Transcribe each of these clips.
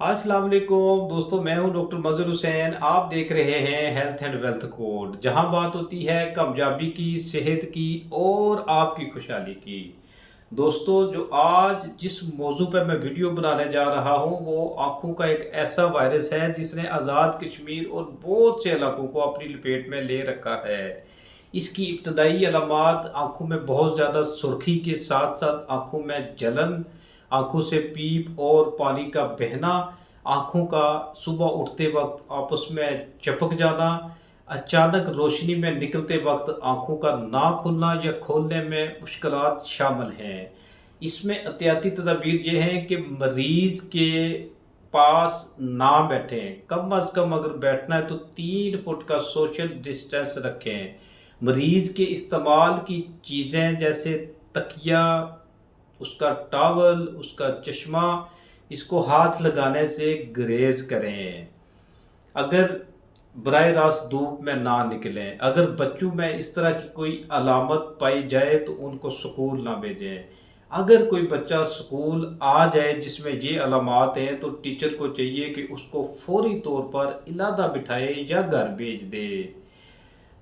अस्सलाम वालेकुम दोस्तों, मैं हूं डॉक्टर मजहर हुसैन। आप देख रहे हैं हेल्थ एंड वेल्थ कोड, जहां बात होती है कामयाबी की, सेहत की और आपकी खुशहाली की। दोस्तों, जो आज जिस मौजू पर मैं वीडियो बनाने जा रहा हूं वो आँखों का एक ऐसा वायरस है जिसने आज़ाद कश्मीर और बहुत से इलाकों को अपनी लपेट में ले रखा है। इसकी इब्तदाई अलामात आँखों में बहुत ज़्यादा सुर्खी के साथ साथ आँखों में जलन, आँखों से पीप और पानी का बहना, आँखों का सुबह उठते वक्त आपस में चपक जाना, अचानक रोशनी में निकलते वक्त आँखों का ना खुलना या खोलने में मुश्किलात शामिल हैं। इसमें एहतियाती तदाबीर ये हैं कि मरीज़ के पास ना बैठें, कम अज़ कम अगर बैठना है तो 3 फुट का सोशल डिस्टेंस रखें। मरीज़ के इस्तेमाल की चीज़ें जैसे तकिया, उसका टॉवल, उसका चश्मा, इसको हाथ लगाने से गुरेज करें। अगर बराह रास्त धूप में ना निकलें। अगर बच्चों में इस तरह की कोई अलामत पाई जाए तो उनको स्कूल ना भेजें। अगर कोई बच्चा स्कूल आ जाए जिसमें ये अलामात हैं तो टीचर को चाहिए कि उसको फौरी तौर पर इलादा बिठाए या घर भेज दे।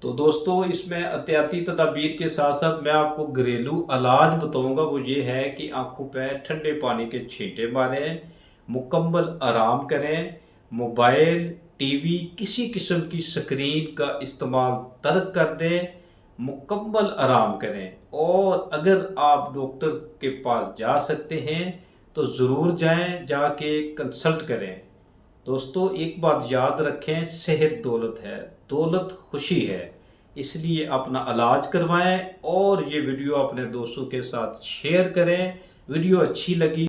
तो दोस्तों, इसमें एहतियाती तदाबीर के साथ साथ मैं आपको घरेलू इलाज बताऊंगा। वो ये है कि आंखों पे ठंडे पानी के छींटे मारें, मुकम्मल आराम करें, मोबाइल, टीवी, किसी किस्म की स्क्रीन का इस्तेमाल तर्क कर दें, मुकम्मल आराम करें। और अगर आप डॉक्टर के पास जा सकते हैं तो ज़रूर जाएं, जाके कंसल्ट करें। दोस्तों, एक बात याद रखें, सेहत दौलत है, दौलत खुशी है। इसलिए अपना इलाज करवाएं और ये वीडियो अपने दोस्तों के साथ शेयर करें। वीडियो अच्छी लगी